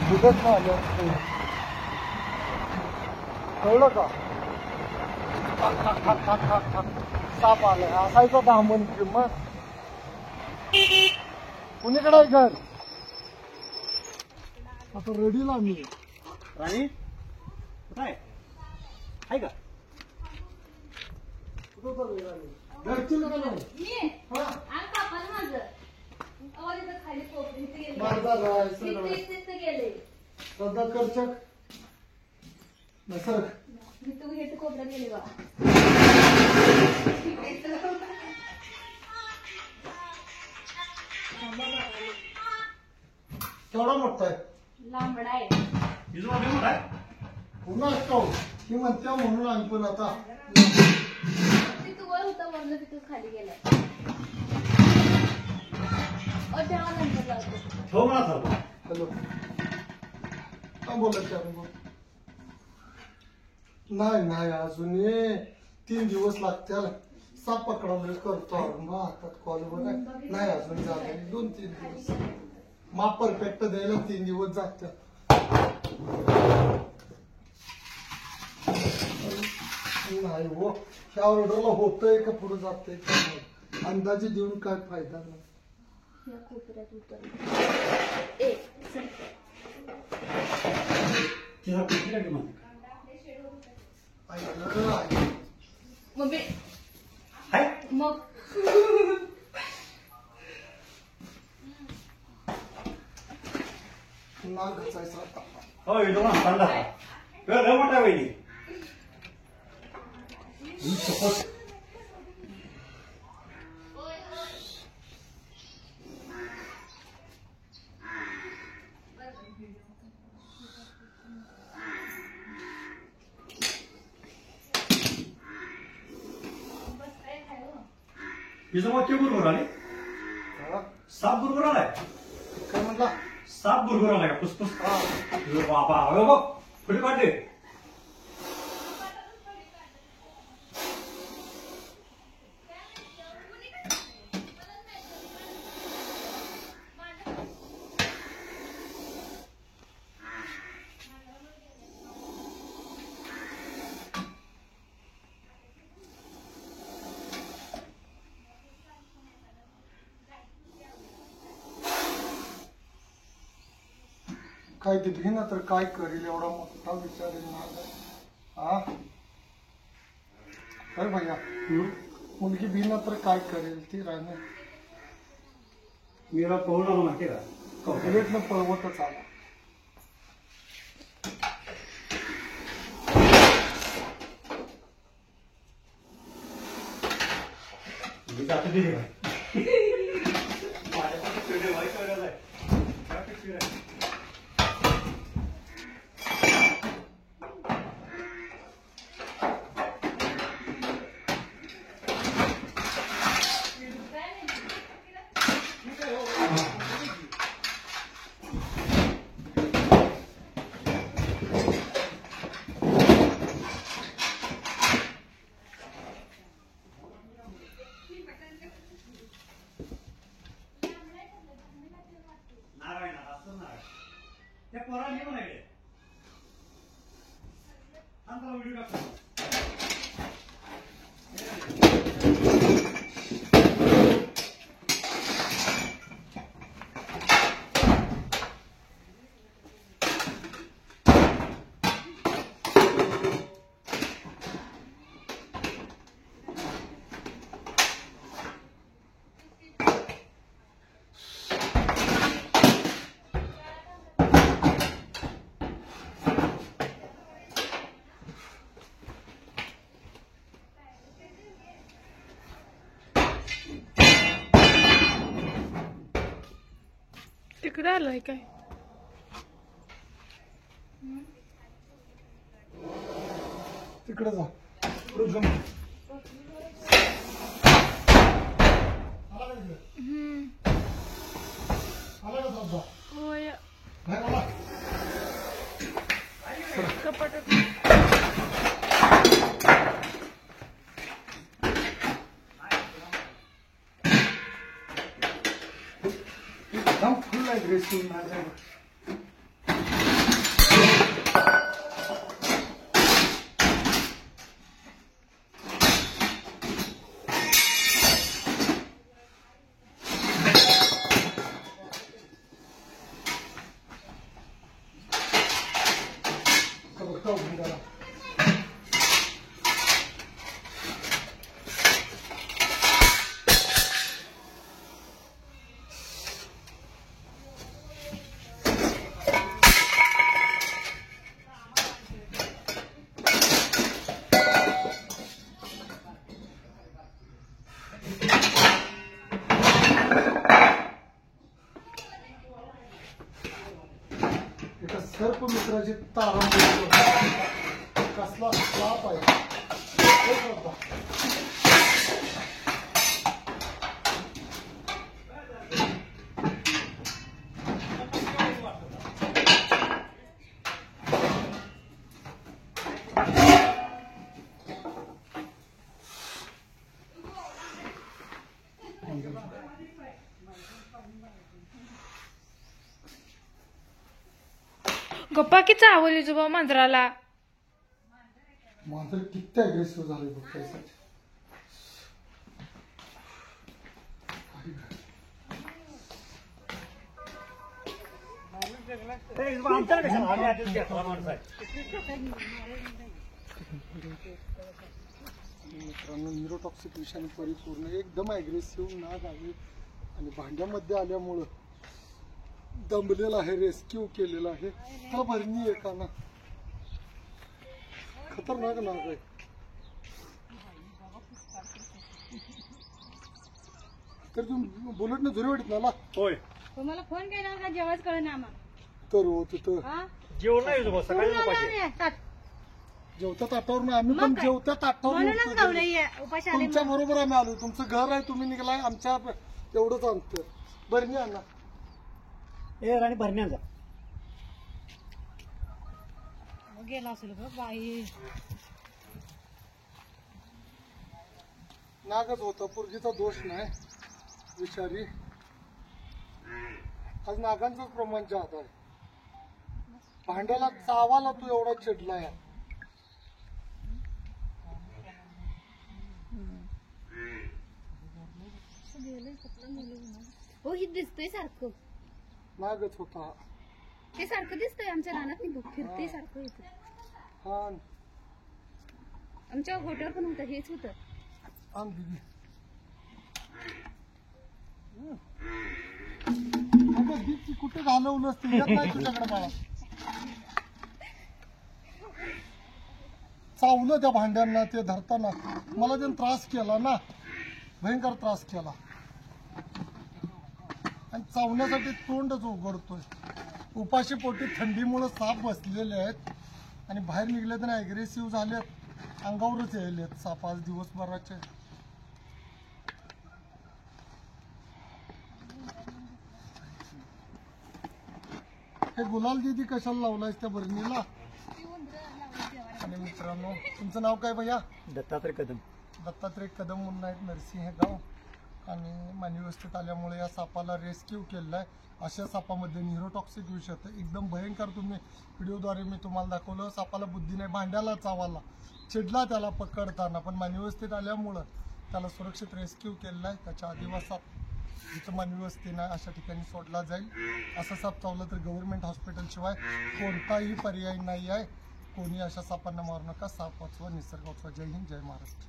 दुधच ना आलं कळलं का साप आलाय असायचा 10 मन किंमत कुणीकडे आहे घर आता रेडीला मी राणी काय आहे का घरची का नाही सध्या करचक सर कोपऱ्यात गेले बा केवढा मोठा आहे लांबडा आहे पुन्हा असतो ही म्हणते म्हणून आम्ही पण आता तिथं वर होता म्हणलं तिथं खाली गेलाय तेव्हा नंतर लावतो हो मला हॅलो काय बोलायचं आपण नाही नाही अजून 3 दिवस लागतील साप पकडायला करतो मग हातात कॉल बघा नाही अजून झालं 2-3 दिवस माप परफेक्ट द्यायला 3 दिवस जातात नाही हो ह्या ऑर्डरला होतंय का पुढे जातंय का अंदाजे देऊन काय फायदा नाही या कोपऱ्यात उतर मग नाक घचायचा आता हो येतो सांगा लय मोठा वहिनी हिचं मग ते बरोबर आले साप बरोबर आलाय काय म्हणला साप बरोबर आलाय का पुसपुस बाबा अरे बघ कुठे काढले काय ते भिना तर काय करेल एवढा मोठा विचार आहे माझा हा काय भैया मुलगी भिना तर काय करेल ती राहणे मीरा पळून आलो माहिती का बुलेटनं पळवतच आला मी जातो तिथे काय त्या पोरांनी म्हणाले आमचा व्हिडिओ टाकतो तिकडे आलाय काय तिकडे जा पुढे जम आला का तिकडे आला का समजा होय नाही आला कपाटात एकदम फुल आहे ड्रेसिंग माझ्या सर्प मित्राची तारांबळ कसला साप आहे हे बघा. गप्पा की चावली जुबा मांजराला. मांजर किती अग्रेसिव्ह झाले बघ त्यासाठी. मित्रांनो न्यूरोटॉक्सिक विषाणू परिपूर्ण एकदम अग्रेसिव्ह नाग आहे आणि भांड्यामध्ये आल्यामुळं दमलेला आहे. रेस्क्यू केलेला आहे. त्याला भरणी आहे का ना. खतरनाक नाग आहे. तर तुम्ही बुलेटने झुरी वाटत ना होय तुम्हाला फोन केला का जेवण कळलं आम्हाला तर हो तिथं जेवण नाही होतं बा, सकाळी उपाशी. जेवत्या ताटावर आम्ही पण जेवत्या ताटावर म्हणूनच नव्हतो. गवलई उपाशी आले. तुमच्या बरोबर आम्ही आलो. तुमचं घर आहे तुम्ही निघलाय आमच्या एवढंच अंतर. भरणी आणा. ए राणी भरण्याचा गेला असेल ग बाई. नागच होता. पोरगीचा दोष नाही. विचारी आज नागांचंच प्रमाण जास्त आहे. भांड्याला चावाला तू एवढा चिडलाय. हो ही दिसतोय सारखं. नागच होता. ते सारखं दिसतंय आमच्या रानात नाही बघ फिरते सारखं येतं. हा आमच्या गोट्यावर पण होतं हेच होतं. आण दिदी. अगं दीदी कुठे घालवलंस ते येत नाही तुझ्याकडे मला. चावलं त्या भांड्यांना ते धरताना. मला त्याने त्रास केला ना. भयंकर त्रास केला. आणि चावण्यासाठी तोंडच उघडतोय. उपाशी पोटी थंडीमुळे साप बसलेले आहेत आणि बाहेर निघले तर अग्रेसिव्ह झालेत. अंगावरच यायलेत साप आज दिवसभराचे. हे गुलाल दीदी कशाला लावलायस त्या बरणीला. आणि मित्रांनो तुमचं नाव काय भैया. दत्तात्रय कदम. दत्तात्रय कदम म्हणून आहेत नरसिंह हे गाव. आणि मानवस्थित आल्यामुळे या सापाला रेस्क्यू केलेला आहे. अशा सापामध्ये न्यूरोटॉक्सिक विष होतं. एकदम भयंकर. तुम्ही व्हिडिओद्वारे मी तुम्हाला दाखवलं. सापाला बुद्धी नाही. भांड्याला चावाला चिडला त्याला पकडताना. पण मानवस्थित आल्यामुळं त्याला सुरक्षित रेस्क्यू केलेला आहे. त्याच्या आदिवासात जिथं मानवस्थी नाही अशा ठिकाणी सोडला जाईल. असं साप चावलं तर गव्हर्नमेंट हॉस्पिटलशिवाय कोणताही पर्याय नाही आहे. कोणी अशा सापांना मारू नका. साप वाचवा, निसर्ग वाचवा. जय हिंद, जय महाराष्ट्र.